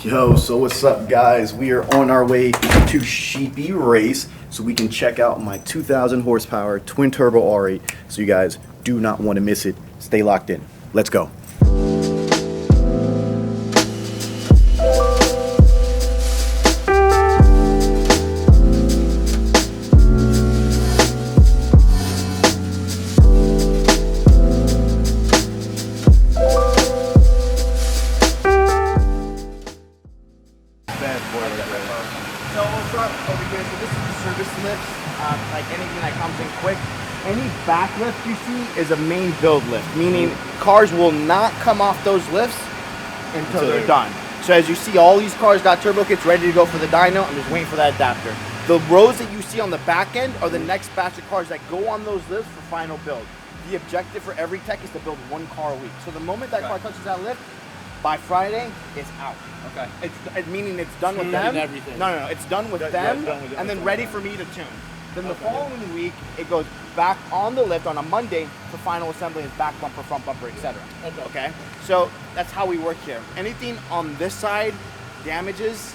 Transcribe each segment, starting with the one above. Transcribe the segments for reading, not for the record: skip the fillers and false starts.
Yo, so what's up, guys? We are on our way to Sheepey Race so we can check out my 2,000 horsepower twin turbo R8. So you guys do not want to miss it. Stay locked in. Let's go. So we'll start over here. So this is the service lifts, like anything that comes in quick. Any back lift you see is a main build lift, meaning cars will not come off those lifts until they're done. So as you see, all these cars got turbo kits ready to go for the dyno. I'm just waiting for that adapter. The rows that you see on the back end are the next batch of cars that go on those lifts for final build. The objective for every tech is to build one car a week. So the moment that car touches that lift, by Friday, it's out. Okay. It's meaning it's done with them. Everything. No, it's done with them, and then ready for me to tune. Then the following week, it goes back on the lift on a Monday for final assembly and back bumper, front bumper, etc. Okay. So that's how we work here. Anything on this side damages,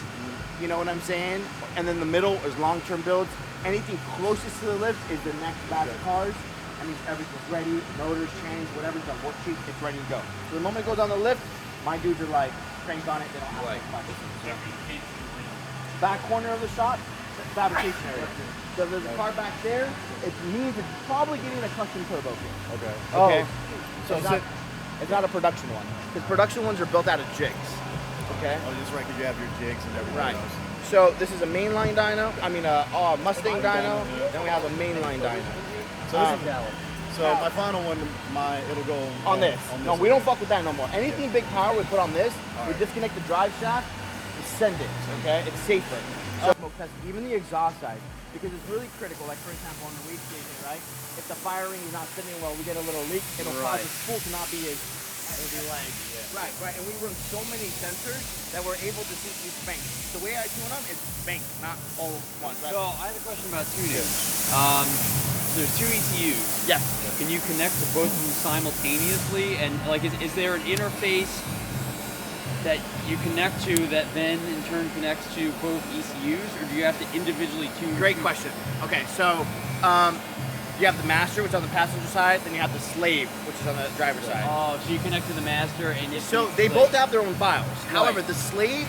you know what I'm saying? And then the middle is long-term builds. Anything closest to the lift is the next batch of cars. That means everything's ready, motors changed, whatever's on worksheet, it's ready to go. So the moment it goes on the lift, my dudes are like cranked on it. They don't have to think about it. Back corner of the shop, fabrication area. So there's a car back there. It means it's probably getting a custom turbo kit. Okay. Okay. So it's not a production one, because production ones are built out of jigs. Okay. Oh, just right because you have your jigs and everything Right. else. So this is a mainline dyno. I mean a Mustang dyno. Then we have a mainline dyno. So this is so my final one, it'll go On this. No, one. we don't fuck with that no more. Anything big power we put on this, we disconnect the drive shaft, we send it, okay? It's safer. So test even the exhaust side, because it's really critical. Like for example, on the weed station, right? If the fire ring is not spinning well, we get a little leak, it'll cause the spool to not be as Right. And we run so many sensors that we're able to see each bank. The way I tune them is bank, not all ones. Right? So I have a question about tuning. There's two ECUs. Yes. Can you connect to both of them simultaneously? And like, is there an interface that you connect to that then in turn connects to both ECUs, or do you have to individually tune? Great question. Okay, so you have the master, which is on the passenger side, then you have the slave, which is on the driver's side. Oh, so you connect to the master and you So they both have their own files. However, the slave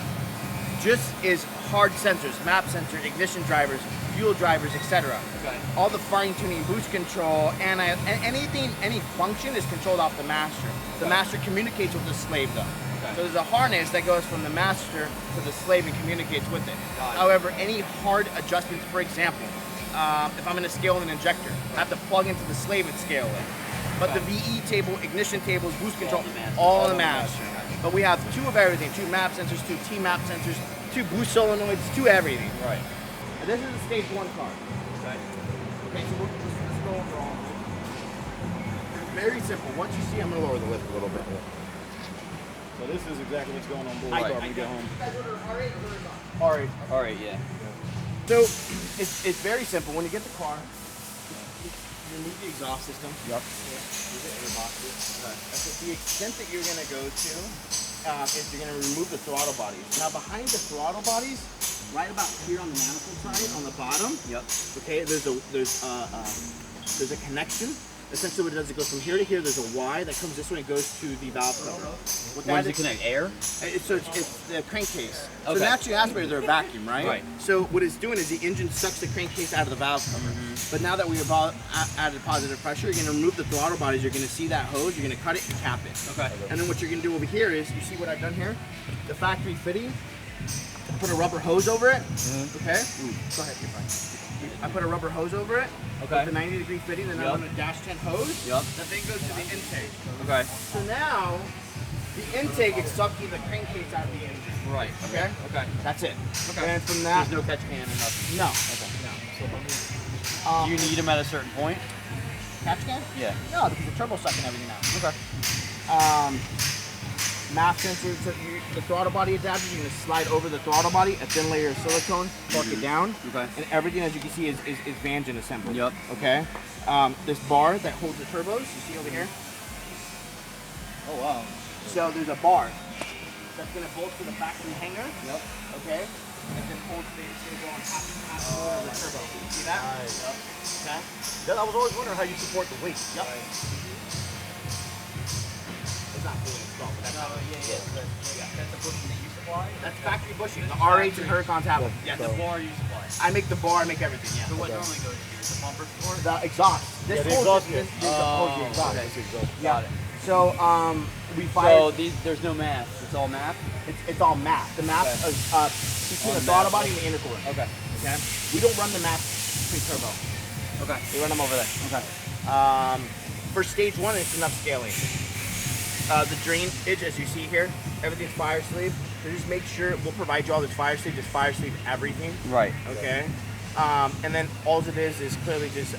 just is hard sensors, map sensor, ignition drivers, fuel drivers, etc. Okay. All the fine-tuning, boost control, and any function is controlled off the master. The master communicates with the slave though. Okay. So there's a harness that goes from the master to the slave and communicates with it. However, any hard adjustments, for example, if I'm going to scale an injector, I have to plug into the slave and scale it. But the VE table, ignition tables, boost control, all on the master. But we have two of everything, two map sensors, two T-map sensors, two boost solenoids, two everything. Right. And this is a stage 1 car. Okay, so let's go over all of it. It's very simple. Once you see, I'm going to lower the lift a little bit. So this is exactly what's going on board when we get home. You guys order R8 or R8? All right. Yeah. So it's very simple. When you get the car, you remove the exhaust system. Yep. Move the air boxes. The extent that you're going to go to is you're going to remove the throttle bodies. Now behind the throttle bodies, right about here on the manifold side, on the bottom. Yep. Okay. There's a connection. Essentially, what it does, it goes from here to here. There's a Y that comes this way and goes to the valve cover. Where does it connect? Air? It's the crankcase. So Okay. naturally aspirated, they're a vacuum, right? Right. So what it's doing is the engine sucks the crankcase out of the valve cover. But now that we have added positive pressure, you're going to remove the throttle bodies. You're going to see that hose. You're going to cut it and cap it. Okay. And then what you're going to do over here is, you see what I've done here? The factory fitting. Put a rubber hose over it. Okay. Go ahead. You're fine. I put a rubber hose over it. Okay. With the 90-degree fitting, then I'm on a dash 10 hose. Yep. That thing goes to the intake. Okay. So now, the intake is sucking the crankcase out of the engine. Right. Okay? Okay. That's it. Okay. And from that, There's no catch can or nothing. no. Do you need them at a certain point? Catch can? Yeah. No, because the turbo's sucking everything out. Okay. Map sensor, so the throttle body adapter, you're going to slide over the throttle body, a thin layer of silicone, torque it down, Okay. and everything, as you can see, is Vangean assembled. Yep. Okay? This bar that holds the turbos, you see over here? Oh wow. So there's a bar. That's gonna bolt to the factory hanger. Yep. Okay. And then holds it's gonna go on half of the turbo. See that? Nice. Yep. Okay. I was always wondering how you support the weight. Yep. It's not fully installed, but that's That's the bushing that you supply? That's factory bushing. The R8s and Huracans have them. Yeah, the bar you supply. I make the bar, I make everything, yeah. So what normally goes here? The bumper support? The exhaust. This the holds exhaust this kit. this holds the exhaust. That's the exhaust. Got it. So we So fire. there's no math. It's all math? It's all math. The math Okay. is between On the throttle math. body and the intercooler. Okay. Okay. We don't run the math pre-turbo. Okay. We run them over there. Okay. For stage one, it's enough scaling. The drainage, as you see here, everything's fire sleeve. So just make sure we'll provide you all this fire sleeve. Just fire sleeve everything. Right. Okay. And then all it is clearly just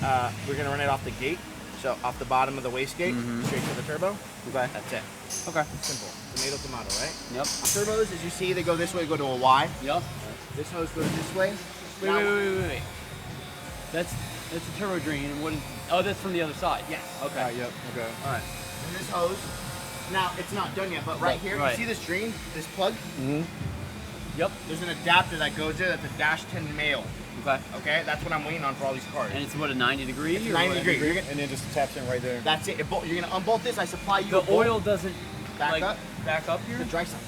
we're gonna run it off the gate. So off the bottom of the wastegate, straight to the turbo. Okay. That's it. Okay. Simple. Tomato, right? Yep. Turbos, as you see, they go this way, go to a Y. Yep. This hose goes this way. Wait. That's a turbo drain. And what is? Oh, that's from the other side. Yes. Okay. Yep. Okay. All right. And this hose, now it's not done yet, but right here, Right. you see this drain, this plug? Yep. There's an adapter that goes there that's a dash 10 male. Okay. Okay, that's what I'm waiting on for all these cars. And it's what, a 90 degree? It's or 90 what? degree. You're gonna, And then just taps in right there. that's it. You're gonna unbolt this. I supply you The a bolt. oil doesn't Back up. back up here? The dry sump.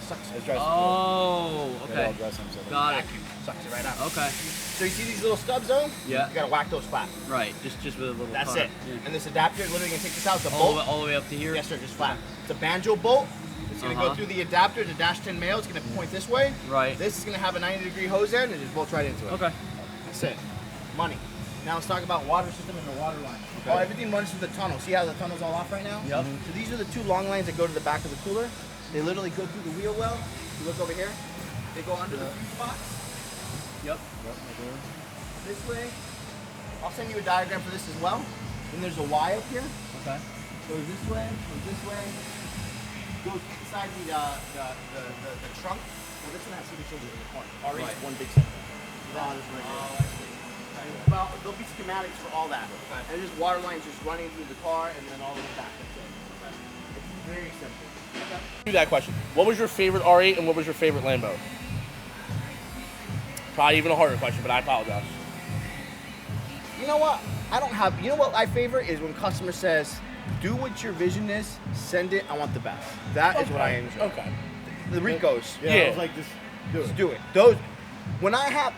Sucks. Let's try some. Oh, It all okay. dries themselves. Got it. Vacuum. Sucks it right out. Okay. So you see these little stubs though? Yeah. You gotta whack those flat. Right. Just with a little. That's cut. it. Yeah. And this adapter, literally gonna take this out. It's a All bolt. the way up to here. Yes, sir, just flat. It's a banjo bolt. It's gonna go through the adapter, the dash 10 male. It's gonna point this way. Right. This is gonna have a 90-degree hose there, and it just bolts right into it. Okay. That's it. Money. Now let's talk about water system and the water line. Okay. Oh, everything runs through the tunnel. See how the tunnel's all off right now? Yep. So these are the two long lines that go to the back of the cooler. They literally go through the wheel well. You look over here. They go under the fuse box. Yep. This way. I'll send you a diagram for this as well. Then there's a Y up here. Okay. Goes this way. Goes this way. Goes inside the trunk. Well, this one has two big cylinders in the corner. R8's Right. one big cylinder. Well, there'll be schematics for all that. And just water lines just running through the car and then all the way back. That's it. It's very simple. Do that question. What was your favorite R8 and what was your favorite Lambo? Probably even a harder question, but I apologize. You know what? I don't have. You know what I favorite is when customer says, "Do what your vision is. Send it. I want the best." That is what I enjoy. Okay. The Ricos. Yeah. I Yeah. was like, just do it. Just do it. Those. When I have,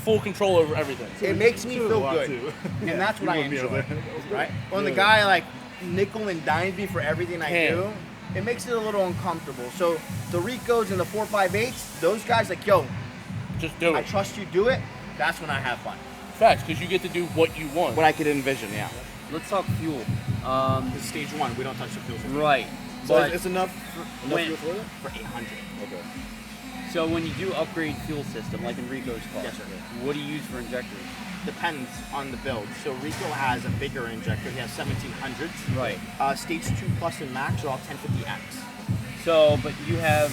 Full control over everything. it makes me Do it a feel lot, good, too. and that's what I wouldn't be able enjoy. to- Right? When the Yeah. guy like nickel and dimes me for everything I Yeah. do, it makes it a little uncomfortable. So the Ricos and the 458s, those guys like, yo, Just do I it. trust you. Do it. That's when I have fun. Facts, because you get to do what you want. What I could envision, yeah. Let's talk fuel. This is stage one. We don't touch the fuel system. Right. So But it's enough when- fuel for that? For 800. Okay. so when you do upgrade fuel system, like in Rico's car, Yes, sir. what do you use for injectors? Depends on the build. So Rico has a bigger injector. He has 1700s. Right. Stage 2 Plus and Max are all 1050X. So, but you have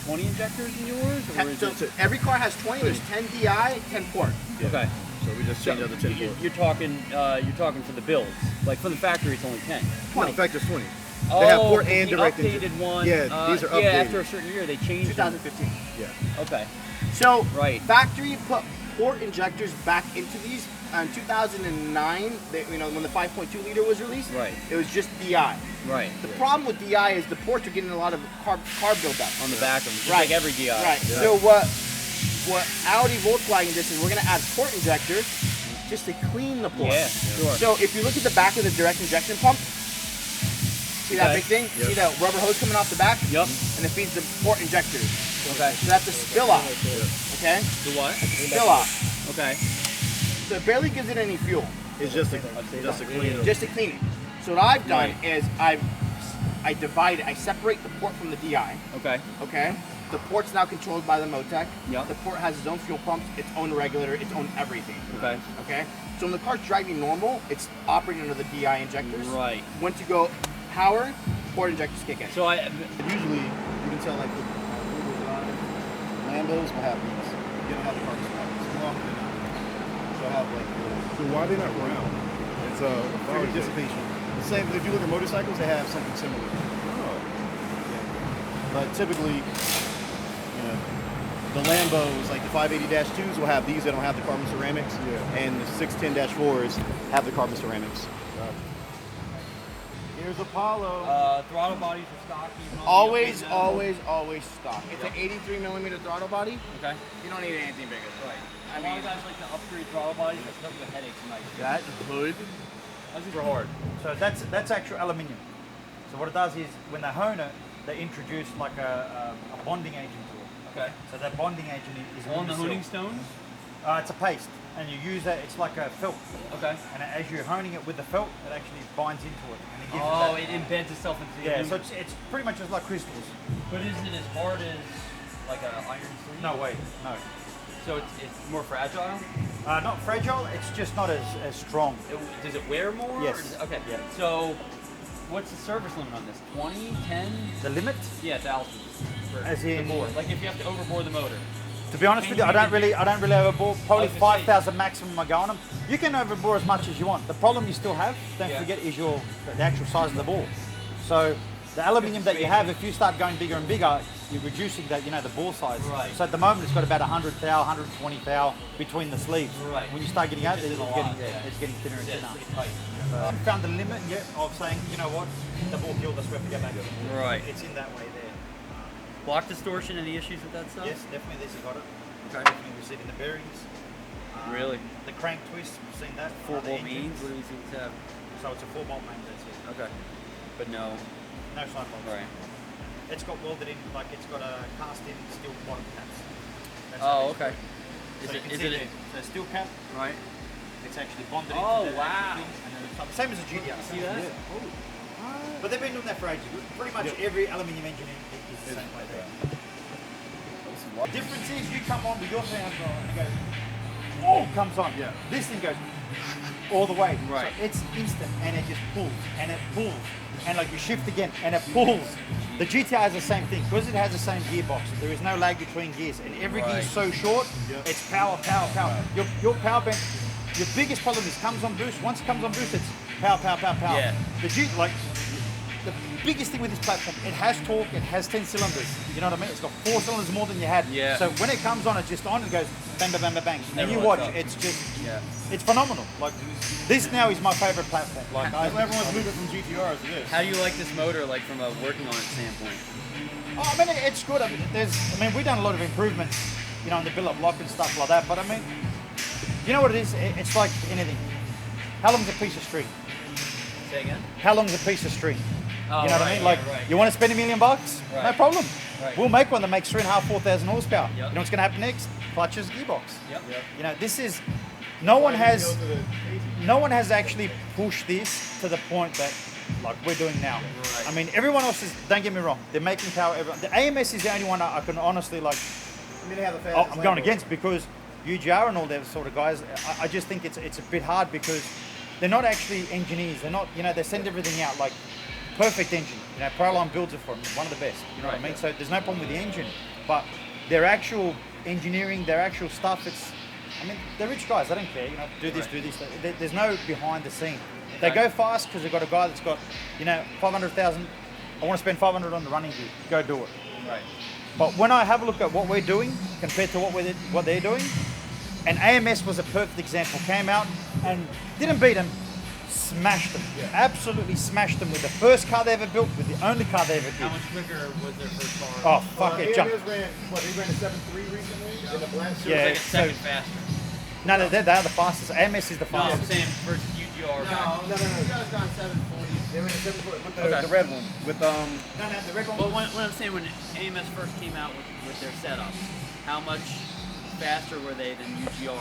20 injectors in yours, or is So it? every car has 20. There's 10 DI, 10 port. Okay. So we just So changed out the 10 port. you're talking for the builds. Like from the factory, it's only 10. No, in fact, there's 20. Oh, They have port and the direct updated inject- one. Yeah, these are updated. Yeah, after a certain year, they changed them. 2015. Yeah. Okay. So Right. factory put port injectors back into these. In 2009, when the 5.2 liter was released, Right. it was just DI. Right. The problem with DI is the ports are getting a lot of carb buildup. On the back of them, just Right. like every DI. Right. Yeah. So what Audi Volkswagen did is we're gonna add port injectors just to clean the port. Yeah, sure. So if you look at the back of the direct injection pump, see that Okay. big thing? Yep. See that rubber hose coming off the back? Yep. And it feeds the port injectors. Okay. So that's a spill off. Okay? The what? Spill off. Okay. So it barely gives it any fuel. It's just a clean it. Just to clean it. So what I've done is I divide it, I separate the port from the DI. Okay. Okay? The port's now controlled by the Motec. Yep. The port has its own fuel pumps, its own regulator, its own everything. Okay. Okay? So when the car's driving normal, it's operating under the DI injectors. Right. Once you go power, port injectors kick in. So Usually, you can tell like the Lambos will have these. You don't have the carbon spiders. More often than not. They'll have like So why are they not round? It's fluid dissipation. The same. If you look at motorcycles, they have something similar. But typically, you know, the Lambos, like the 580-2s, will have these that don't have the carbon ceramics, and the 610-4s have the carbon ceramics. Here's Apollo. Throttle bodies are stock. Even on Always, the upgrade now? always stock. It's an 83 millimeter throttle body. Okay. You don't need anything bigger than Right. I A lot of mean, guys like to upgrade throttle bodies. That's help with headaches and like that hood. That's super hard. So that's actual aluminium. So what it does is when they hone it, they introduce like a bonding agent to it. Okay. So that bonding agent is On the Unisil. honing stones. It's a paste, and you use that. It's like a felt. Okay. And as you're honing it with the felt, it actually binds into it, and it gives Oh, it it embeds itself into the yeah. aluminum. So it's pretty much just like crystals. But is it as hard as like an iron sleeve? No way, no. So it's more fragile? Not fragile. It's just not as strong. Does it wear more? Yes. Or does it- okay. Yeah. So what's the service limit on this? 20, 10? The limit, Yeah, 1,000. For As the in- bore. Like if you have to overbore the motor. to be honest with you, I don't really overbore. Probably I was gonna say- 5,000 maximum I go on them. You can overbore as much as you want. The problem you still have, don't Yeah. forget, is the actual size of the bore. So the aluminium that you have, if you start going bigger and bigger, you're reducing that, the bore size. Right. So at the moment it's got about 100 thou, 120 thou between the sleeves. Right. When you start getting out, Which it's is a getting, lot, yeah. it's getting thinner and Yeah, thinner. it's pretty tight. I found the limit yet of saying, you know what, the ball killed us, we have to go back. Right. It's in that way there. Block distortion, any issues with that stuff? Yes, definitely this has got it. Okay. Definitely receiving the bearings. Really? The crank twist, we've seen that. 4 Another bolt engine. mains? What do we see this have? So it's a 4-bolt main, that's it. Okay. But no. No side bolts. Right. It's got welded in, like it's got a cast in steel bottom caps. That's Oh, what okay. So Is you it, can is see it, there, so steel cap, right? it's actually bonded Oh, into the wow. thing, and then it's the same as a GDR. See that? But they've been doing that for ages. Pretty much every aluminium engine is the same way there. The difference is you come on with your sound on and it goes, oh, comes on. Yeah. This thing goes all the way. Right. So it's instant and it just pulls and it pulls. And like you shift again and it pulls. The GTR has the same thing because it has the same gearbox. There is no lag between gears and every gear is so short, it's power, power, power. Your power band, your biggest problem is comes on boost. Once it comes on boost, it's power, power, power, power. Yeah. The biggest thing with this platform, it has torque, it has 10 cylinders. You know what I mean? It's got 4 cylinders more than you had. Yeah. So when it comes on, it's just on, it goes bang, bang, bang, bang, bang. And Never you lets watch, up. it's just, Yeah. it's phenomenal. Like, this now is my favorite platform. Like, Everyone's moving from GTRs to this. How do you like this motor, like from a working on it standpoint? oh, I mean, it's good. We've done a lot of improvements, in the bill of lock and stuff like that. But I mean, you know what it is? It's like anything. How long's a piece of string? Say again? How long's a piece of string? Oh, You know what I mean? Like, you want to spend $1 million? No Right. problem. Right. We'll make one that makes 3,500, 4,000 horsepower. Yep. You know what's going to happen next? Clutches, gearbox. Yep. This is, no one has actually pushed this to the point that like we're doing now. Right. I mean, everyone else is, don't get me wrong, they're making power. The AMS is the only one I can honestly like, I mean, they have the fastest I'm going Lambo. against because UGR and all those sort of guys, I just think it's a bit hard because they're not actually engineers. They're not, they send everything out like perfect engine. Proline builds it for them, one of the best. You know what I mean? So there's no problem with the engine, but their actual engineering, their actual stuff, they're rich guys. They don't care. Do this, do this. There's no behind the scene. They go fast because they've got a guy that's got, 500,000. I want to spend 500 on the running gear. Go do it. Right. But when I have a look at what we're doing compared to what they're doing, and AMS was a perfect example. Came out and didn't beat them, smashed them. Absolutely smashed them with the first car they ever built, with the only car they ever How did. much quicker was their first car? Oh, fuck it, jump. AMS ran, he ran a 7.3 recently in the black So shirt. it was like a so- second faster. No, they are the fastest. AMS is the No, I'm fastest. saying versus UGR. No. You guys got 740. They ran a 740 with Okay. the red one. With No, the red one. Well, what I'm saying, when AMS first came out with their setups, how much faster were they than UGR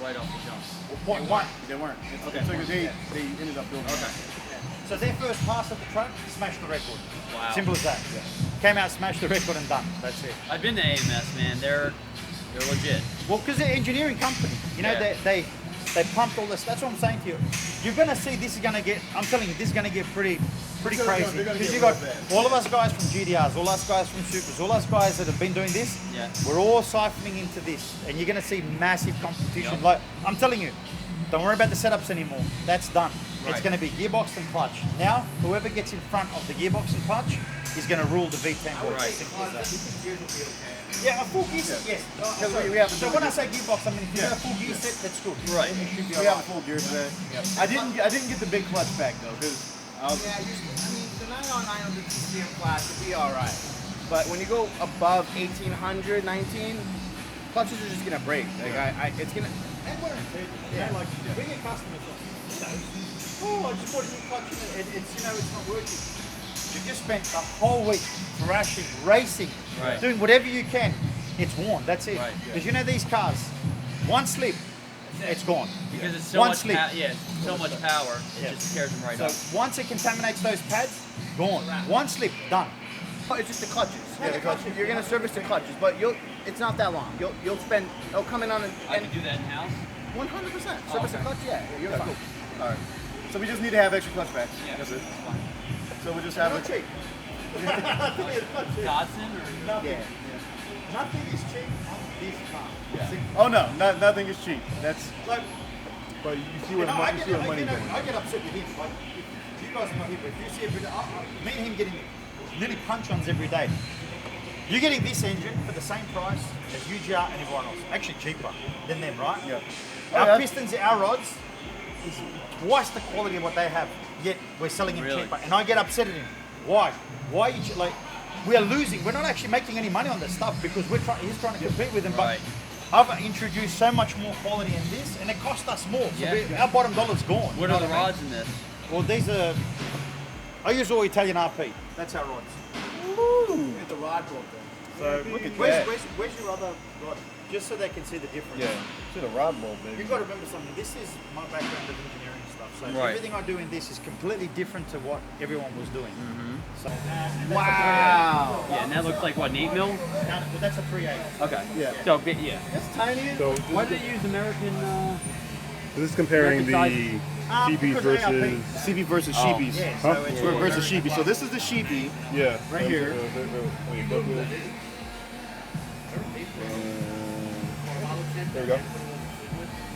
right off the jump? Point one. They weren't. Okay. So they ended up building. Okay. So their first pass at the track smashed the record. Wow. Simple as that. Came out, smashed the record, and done. That's it. I've been to AMS, man. They're legit. Well, because they're an engineering company. Yeah. They pumped all this. That's what I'm saying to you. You're gonna see this is gonna get. I'm telling you, this is gonna get pretty They're gonna crazy. get Because you real got fast. all of us guys from GDRs, all us guys from Supers, all us guys that have been doing this. Yeah. We're all siphoning into this, and you're gonna see massive competition. Yep. Like I'm telling you, don't worry about the setups anymore. That's done. It's Right. going to be gearbox and clutch. Now, whoever gets in front of the gearbox and clutch is going to rule the V10. Right. Simple as that. Yeah, a full gear set, yes. we have So when I say gearbox, I mean if you have a full gear set, that's good. Right. We have a full gear set. I didn't get the big clutch back though, because Yeah, the 999 of the TCM class would be alright. But when you go above 1800, 19, clutches are just gonna break. Like it's gonna. And wear and tear. Yeah. Like, we get customers like, oh, I just bought a new clutch and it's not working. You just spent a whole week thrashing, racing, Right. doing whatever you can. It's worn, that's it. Right. Because these cars, one slip, it's gone. Because it's so One much slip. so much power, it Yeah. just tears them right So up. once it contaminates those pads, gone. One slip, done. It's just the clutches. Yeah, the clutches. You're gonna service the clutches, but it's not that long. It'll come in on I can do that in house. 100%. Oh, Service the okay. clutch, yeah. You're fine. all right. So we just need to have extra clutch packs. Yeah, That's it. that's fine. So we'll just have it. Dodson or Nothing. Yeah. Nothing is cheap on this car. Oh no, nothing is cheap. That's Like, But you see where I you see where money going. get upset with him. Like, if you guys are not here, but if you see every day, me and him getting nearly punch-ons every day. You're getting this engine for the same price as UGR and everyone else. Actually cheaper than them, right? Yeah. Our Yeah. pistons, our rods, is twice the quality of what they have. Yet we're selling them Really? cheaper, and I get upset at him. Why? Why you like? We are losing. We're not actually making any money on this stuff because he's trying to compete with them. Right. But I've introduced so much more quality in this, and it cost us more. So Yeah. our bottom dollar's gone. what you are know the I mean? rods in this? Well, these are. I use all Italian RP. That's our rods. Get the rod broke. so look at Where's, that. where's your other rod? Just so they can see the difference. Yeah. To the rod mold, baby. You've got to remember something. This is my background of engineering stuff. So Right. everything I do in this is completely different to what everyone was doing. So, Wow. Yeah, and that looks like what, an 8 mil? that's a 3.8. Okay. Yeah. So big, yeah. It's tiny. So Why do they use American? this is comparing the Sheepey because ARP. versus CB versus Sheepies. Yeah, Huh? so it's Versus Sheepy. So this is the Sheepy. yeah Right here. Wait, go through it. There we go.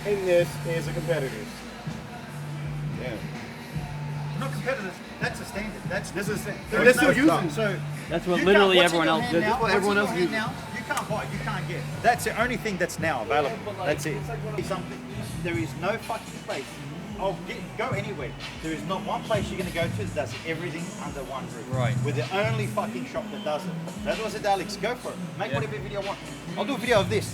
And this is a competitor's. Yeah. not competitors. That's a standard. This is. There They're is still no using. stuff. So That's what you literally can't- what's in everyone your else hand does. now- That's what what's everyone in else your hand uses. now, you can't buy. You can't get. That's the only thing that's now available. That's it. Something. There is no fucking place. Go anywhere. There is not one place you're going to go to that does everything under one roof. Right. We're the only fucking shop that does it. That's what I said to Alex. Go for it. Make Yeah. whatever video you want. I'll do a video of this.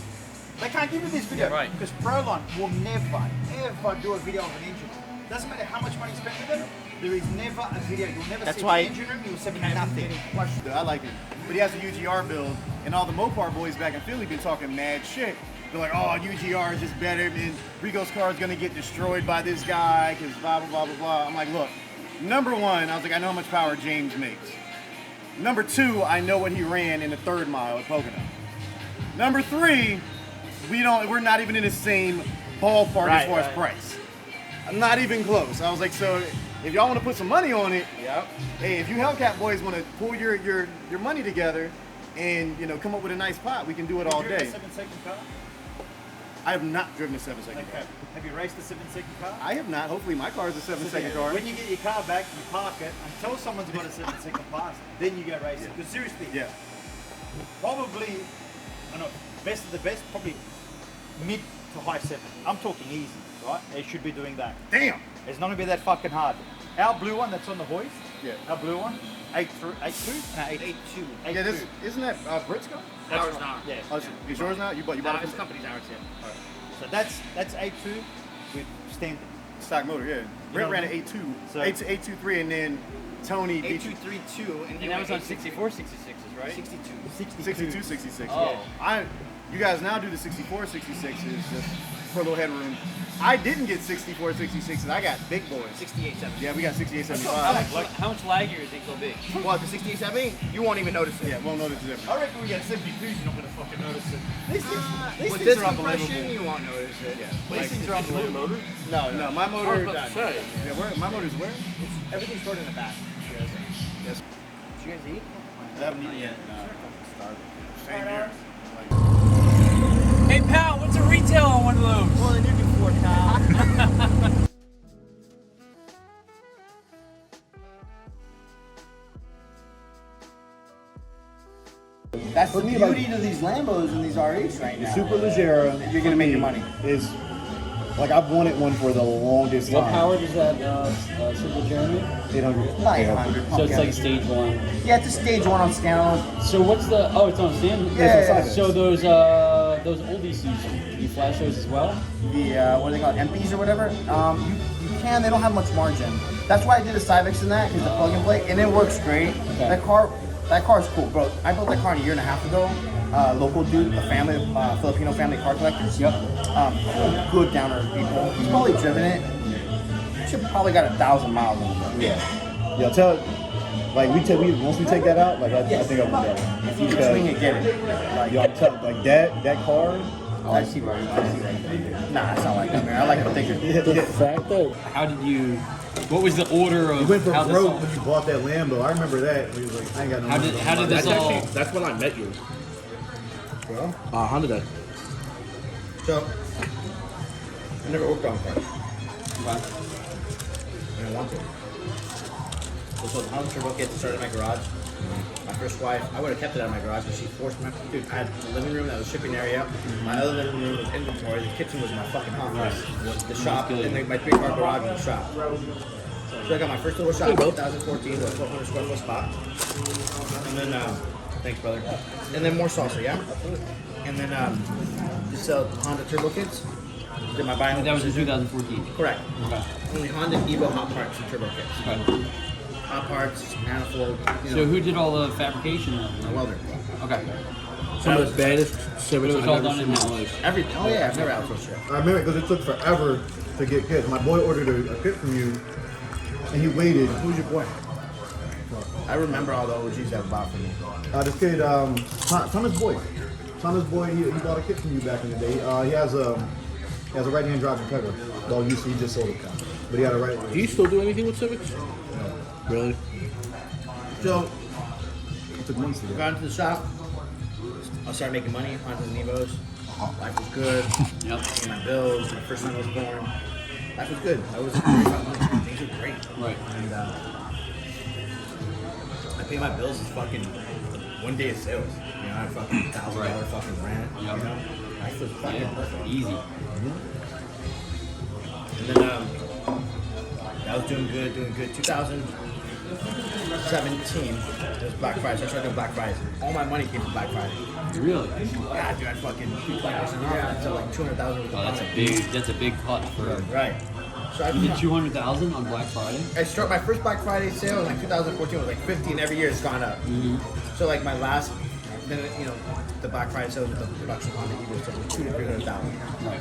They can't give me this video. Yeah, right. Because Proline will never, ever do a video of an engine. Doesn't matter how much money you spend with them. There is never a video. You'll never That's see why- the engine room. You'll see nothing. I like it. But he has a UGR build, and all the Mopar boys back in Philly been talking mad shit. They're like, oh, UGR is just better, and Rico's car is gonna get destroyed by this guy, because blah, blah, blah, blah, blah. I'm like, look, number one, I was like, I know how much power James makes. Number two, I know what he ran in the 3rd mile at Pocono. Number three, we're not even in the same ballpark as far as price. Not even close. I was like, so if y'all want to put some money on it, hey, if you Hellcat boys want to pull your money together and come up with a nice pot, we can do it all day. 7-second car? I have not driven a 7-second car. Have you raced a 7-second car? I have not. Hopefully my car is a 7-second car. When you get your car back, you park it until someone's got a 7-second pass. Then you go racing. Because seriously, Yeah. probably, I don't know, best of the best, probably mid to high 7. I'm talking easy, right? They should be doing that. Damn. It's not gonna be that fucking hard. Our blue one that's on the hoist, Yeah. our blue one, 8.2? No, 8.2. Yeah, this isn't that Brit's car? Ours not. Yeah. Oh, is yours not? You bought it This from company's ours, yeah. So that's 8.2 with standard. stock motor, yeah. Brit know, ran an 8.2, so- 8.23, and then Tony beat you 8232 and And that was on 64, 66s, right? 62. 62, 66. Oh. Yeah. You guys now do the 64, 66s just for a little headroom. I didn't get 64, 66s. I got big boys. 68, 70. Yeah, we got 68, How 75. much, how much laggier do you think they'll be? Well, the 68, 70, you won't even notice it. Yeah, won't notice the difference. I reckon we get 72s, you're not gonna fucking notice it. These With things this are unbelievable. compression, you won't notice it. These things are unbelievable. No, my motor. about to say. Yeah, my motor's where? Everything's stored in the back. Yes. Did you guys eat? I haven't Not eaten yet. Same here. Hey pal, what's a retail on one of those? Well, then you do 4 cow. beauty to these Lambos and these R8s right now. 𝗦𝗢𝗔𝗟. You're gonna make your money. Is like I've wanted one for the longest time. What power does that Super Jeremy? 800. 900. So it's like a stage one. Yeah, it's a stage one on standalone. So what's the? Oh, it's on stand. Yeah. So those old ECUs, you flash those as well? The what are they called, MPs or whatever. You can. They don't have much margin. That's why I did a Cyvex in that, because the plug and play, and it works great. Okay. That car is cool, bro. I built that car a year and a half ago. Local dude, a family, Filipino family car collectors. Yep. Good down to earth people. He's probably driven it. Should probably got 1,000 miles on it. Yeah. Tell. Like once we take that out, like I think I'll be done. If you can swing it, get it. Like, Yo, I'm telling, like that car. oh, I see right. Nah, it's not like that, man. I like it thicker. The fact that How did you? What was the order of You went from how this broke all? when you bought that Lambo. I remember that. And he was like, I ain't got no How money. did this That's all? actually that's when I met you. Well, Honda Day. So, I never worked on cars. Okay. And I want to. So the Honda Turbo kit started in my garage. My first wife, I would have kept it out of my garage, but she forced me. Dude, I had the living room that was shipping area. My other living room was inventory. The kitchen was my fucking office. The shop, good. and then my 3-car garage was the shop. So I got my first little shop in 2014 with a 1,200 square foot spot. And then, thanks, brother. And then more salsa, yeah? And then, just sell Honda Turbo kits. Did my buying. That was in 2014. Correct. Okay. Only Honda Evo hot parts and turbo kits. Okay. Hot parts, manifold, So who did all the fabrication? a welder. Okay. Some of the baddest But civics it was I've all ever done seen in in my house. life. Everything. Oh yeah, I've never outsourced shit. I remember because it took forever to get kits. My boy ordered a kit from you, and he waited. Who's your boy? I remember all the OGs that bought for me. This kid, Thomas Boyd. Thomas Boyd, he bought a kit from you back in the day. He has a right-hand drive Integra. Well, he just sold it, but he had a right. Do you still do anything with civics? Really? So It took months to I get. got into the shop. I started making money onto the Nevos. Life was good. Yep. Paid my bills. My first son was born. Life was good. I was great about money. Things were great. Right. And I pay my bills as fucking one day of sales. You know, I had fucking $1,000 fucking rent. Yep. You know, life was fucking Yeah. perfect. Easy. And then I was doing good. 2017, it was Black Friday, so I started doing Black Fridays. All my money came from Black Friday. Really? Yeah, dude, I fucking 20% off, so like 200,000 worth of Oh, that's a product. big cut for. Right. So You did 200,000 on Black Friday. I start my first Black Friday sale in like 2014 was like 50, and every year it's gone up. So like my last, then the Black Friday sales with the production on the Evo was like 200,000 to 300,000. Right.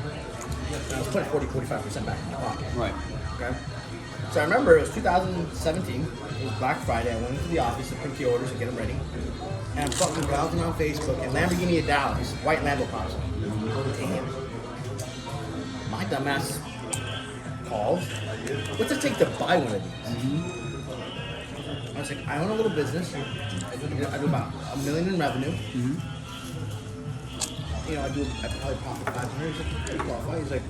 And I was putting 45% back in my pocket. Right. Okay. So I remember it was 2017. It was Black Friday. I went into the office to print the orders and get them ready. And I'm fucking browsing on Facebook, and Lamborghini at Dallas, white Lambo pops up. Damn. My dumbass calls. What's it take to buy one of these? I was like, I own a little business. I do about $1 million in revenue. You know, I probably profit 500. He's like, "You qualify." He's like,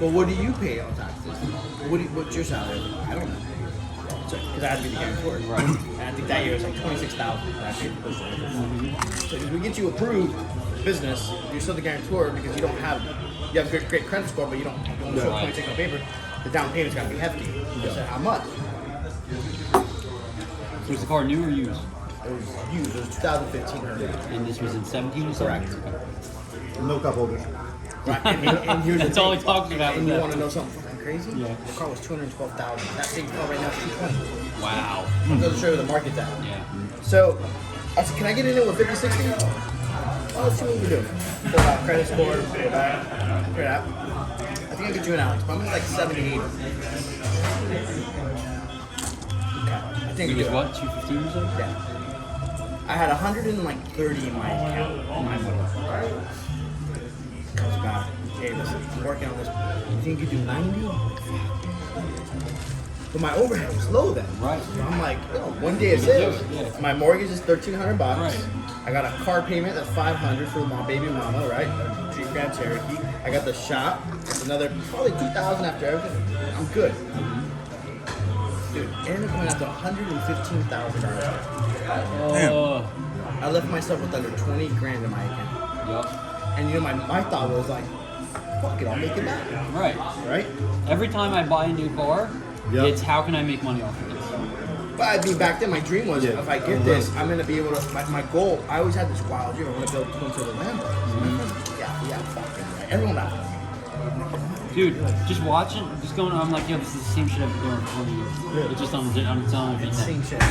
well, what do you pay on taxes? What's your salary? I don't know. Because I had to be the guarantor. Right. And I think that year was like 26,000 that I paid the person. So if we get you approved business, you're still the guarantor because you have great credit score, but you don't show 26 on paper. The down payment's got to be hefty. I said, how much? So was the car new or used? It was used. It was 2015 Huracan. And this was in 17 or something? Correct. No cup holders. Right. And here's the That's all thing. he talks about. And with you that. want to know something fucking crazy? Yeah. The car was 212,000. That same car right now is 220. Wow. I'm going to show you the market down. Yeah. So I said, can I get in it with 50, 60? Oh, let's see what we do. Fill out credit score, pay it back, credit app. I think I can get you an Alex, but I'm at like 70, 80. Okay. I think It I was do what, 215 or something? Yeah. I had 130 in my account. My money. Comes back. Hey, listen, I'm working on this. You think you do 90? But my overhead was low then. Right. So I'm like, one day of sales. Yeah. My mortgage is $1,300. Right. I got a car payment that's $500 for my baby mama, right? A Jeep Grand Cherokee. I got the shop. That's another probably $2,000 after everything. I'm good. Dude, it ended up coming out to $115,000. Oh. I left myself with under 20 grand in my account. Yup. And you know, my thought was like, fuck it, I'll make it back. Right. Right? Every time I buy a new car, Yep. it's how can I make money off of this? But I mean, back then my dream was Yeah. if I get this, I'm gonna be able to. My goal. I always had this wild dream. I want to build twin turbo Lambo. Yeah, fucking right. Everyone out. Dude, just watching, just going, I'm like, yo, this is the same shit I've been doing for 20 years. It's just on its own every day. Same shit.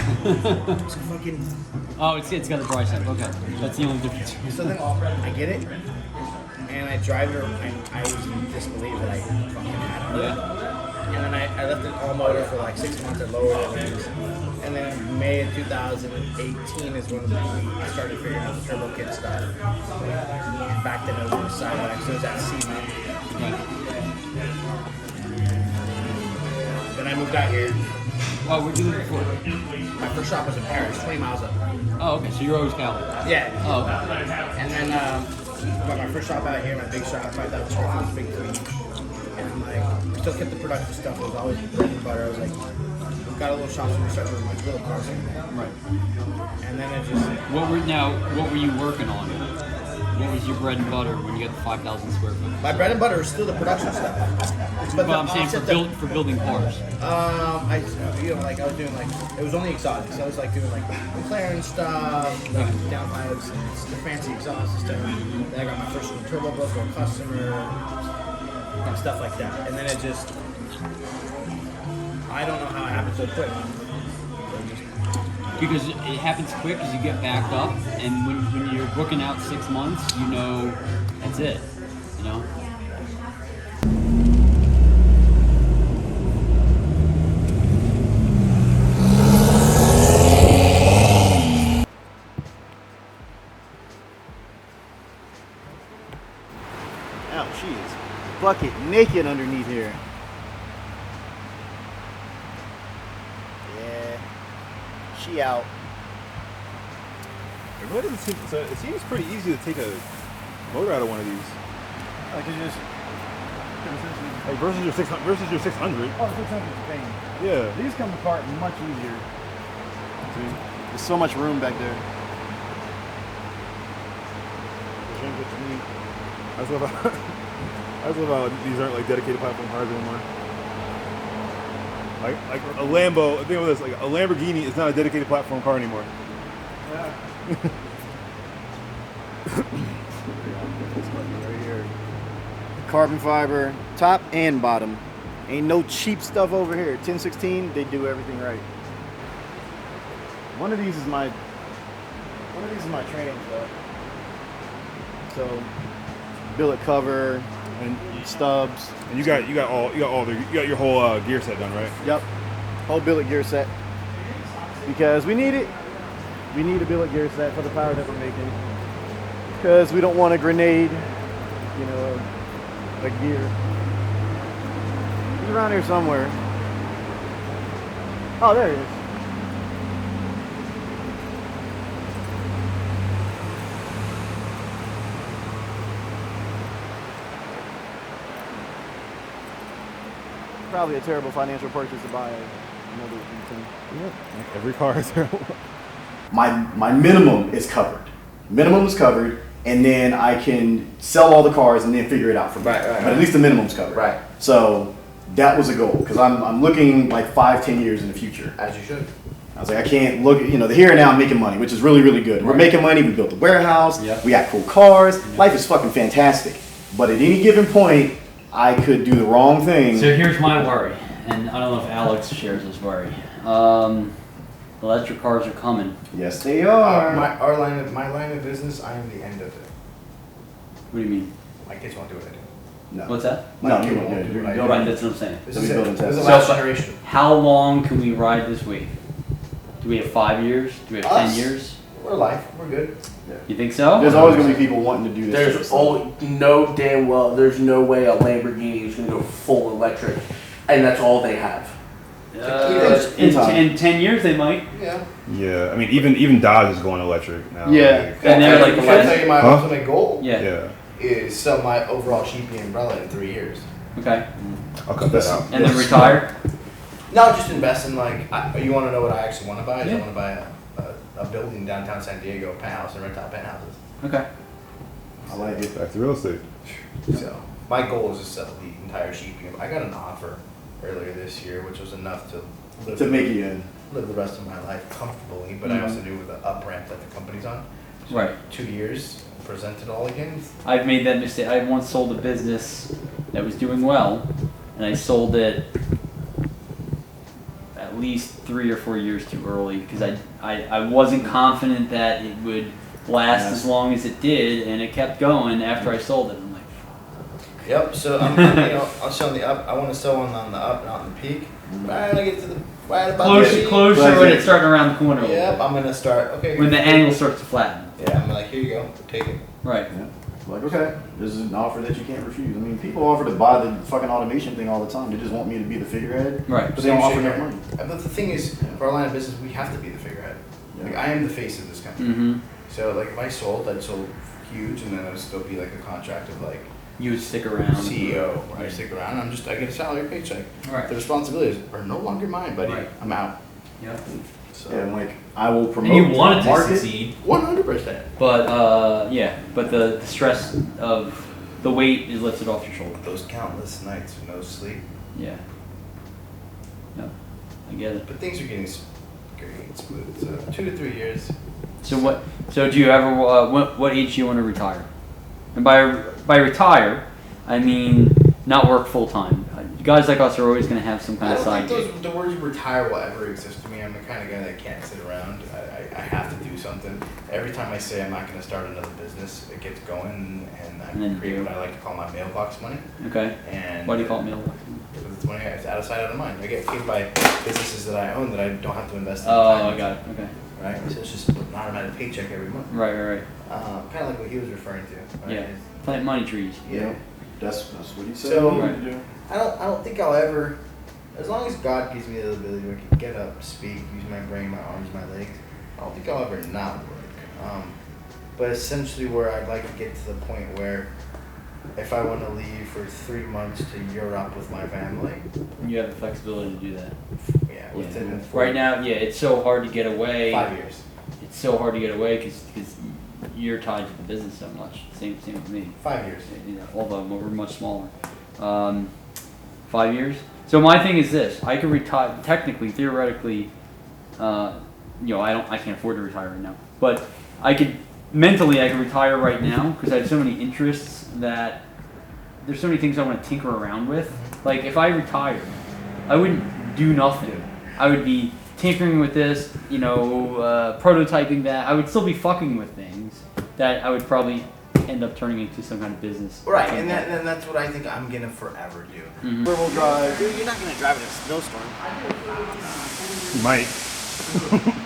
So fucking. Oh, it's got a dry set. Okay, that's the only difference. So then I get it, and I drive it. I was in disbelief that I fucking had it. Yeah. And then I left it all motor for like 6 months. I lowered it, and then in May of 2018 is when I started figuring out the turbo kit stuff. And back then it was on the sideline, so it was at CB. Then I moved out here. Oh, where'd you live before? My first shop was in Paris, 20 miles up. Oh, okay, so you're always Cali. Yeah. Oh, okay. And then got my first shop out here, my big shop, 5,000 square feet, was big for me. And I'm like, still kept the productive stuff. It was always bread and butter. I was like, we got a little shop, so we started with like little cars in there. Right. And then it just, What were you working on? What was your bread and butter when you got the 5,000 square foot? my bread and butter is still the production stuff. But the I'm saying for building cars. I was doing like, it was only exotics. I was like doing like McLaren stuff, like downpipes, and the fancy exhaust system. Then I got my first turbo book for a customer, and stuff like that. And then it just, I don't know how it happened so quick. Because it happens quick because you get backed up, and when you're booking out 6 months, you know that's it. You know? Ow, she is bucket naked underneath here. Yeah, she out. It really doesn't seem, so it seems pretty easy to take a motor out of one of these. Like it's just Like versus your 600. Versus your 600. oh, 600 is pain. Yeah. These come apart much easier. See, there's so much room back there. Change what you need. I just love how these aren't like dedicated platform cars anymore. Like a Lambo. Think of this. Like a Lamborghini is not a dedicated platform car anymore. Yeah. Right here. Carbon fiber, top and bottom. Ain't no cheap stuff over here. 1016, they do everything right. One of these is my training stuff. So, billet cover and stubs. And you got your whole gear set done, right? Yep, whole billet gear set. Because we need it. We need a billet gear set for the power that we're making. Because we don't want a grenade, you know, a gear. He's around here somewhere. Oh, there he is. Probably a terrible financial purchase to buy another thing. Like every car is there. My minimum is covered. Minimum is covered, and then I can sell all the cars and then figure it out from there. Right. But at least the minimum's covered. Right. So that was a goal because I'm looking like 5-10 years in the future. As you should. I was like, I can't look, you know, the here and now I'm making money, which is really, really good. We're making money, we built a warehouse, Yep. we got cool cars, life is fucking fantastic. But at any given point, I could do the wrong thing. So here's my worry, and I don't know if Alex shares this worry. Electric cars are coming. Yes, they are. My line of business, I am the end of it. What do you mean? My kids won't do what I do. No. What's that? No, My you kid won't won't do do it. what I You're do. Right, that's what I'm saying. This So is we it. build and This is the test. last generation. How long can we ride this wave? Do we have 5 years? Do we have 10 Us? years? We're alive. We're good. You think so? There's always going to be people wanting to do this. There's there's no way a Lamborghini is going to go full electric, and that's all they have. In 10 years they might. Yeah. Yeah, I mean even Dodge is going electric now. Yeah. And they're like Can I tell you my Huh? ultimate goal Yeah. Yeah. is sell my overall Sheepey umbrella in 3 years. Okay. I'll cut that out. And then retire? No, just invest in like. You want to know what I actually want to buy? Yeah. I want to buy a a building downtown San Diego, penthouse, and rent out penthouses. Okay. I like it. Back to real estate. So my goal is to sell the entire Sheepey. I got an offer earlier this year, which was enough to live To make you in. live the rest of my life comfortably. But I also knew with the up ramp that the company's on. So Right. 2 years, present it all again. I've made that mistake. I once sold a business that was doing well, and I sold it at least 3 or 4 years too early because I wasn't confident that it would last as long as it did, and it kept going after I sold it. I'm like, Yep. So I'm I'll show on the up. I want to sell one on the up, not on the peak. Right when I get to the right about the closer Right. when it's starting around the corner. Yep. I'm gonna start. Okay. When the angle starts to flatten. Yeah. I'm like, here you go. Take it. Right. Yeah. Like, okay, this is an offer that you can't refuse. I mean, people offer to buy the fucking automation thing all the time. They just want me to be the figurehead. Right. But they don't Same offer shit enough here. money. But the thing is, for our line of business, we have to be the figurehead. Yeah. Like, I am the face of this company. Mm-hmm. So like, if I sold, I'd sold huge, and then I'd still be like a contract of like You would stick around. CEO. Where I Right. stick around. I get a salary paycheck. Right. The responsibilities are no longer mine, buddy. Right. I'm out. Yep. So Yeah, and like, I will promote. And you want it to market. succeed, 100%. but yeah, but the stress of the weight is lifted off your shoulder. Those countless nights of no sleep. Yeah. Yep. I get it. But things are getting great smooth. So 2 to 3 years. So what? So do you ever? What age do you want to retire? And by retire, I mean not work full time. Guys like us are always going to have some kind I of don't side think gig. the words retire will ever exist to me. I'm the kind of guy that can't sit around. I have to do something. Every time I say I'm not going to start another business, it gets going, and I And then you create do. what I like to call my mailbox money. Okay. And Why do you call it mailbox? Because it's money. It's out of sight, out of mind. I get paid by businesses that I own that I don't have to invest in. Oh, time I got it. Okay. Right. So it's just an automatic paycheck every month. Right. Kind of like what he was referring to. Right? Yeah. Plant money trees. Yeah. That's what he said. So- we need to do. I don't think I'll ever, as long as God gives me the ability where I can get up, speak, use my brain, my arms, my legs, I don't think I'll ever not work. But essentially where I'd like to get to the point where if I want to leave for 3 months to Europe with my family, You have the flexibility to do that. yeah, within Right now, yeah, it's so hard to get away. 5 years. It's so hard to get away because you're tied to the business so much. Same with me. 5 years. You know, although we're much smaller. 5 years. So my thing is this: I could retire. Technically, theoretically, I can't afford to retire right now. But I could mentally retire right now because I have so many interests that there's so many things I want to tinker around with. Like if I retired, I wouldn't do nothing. I would be tinkering with this, prototyping that. I would still be fucking with things that I would probably end up turning into some kind of business. Right, and that's what I think I'm gonna forever do. Mhm. Rear-wheel drive. Dude, you're not gonna drive in a snowstorm. You might.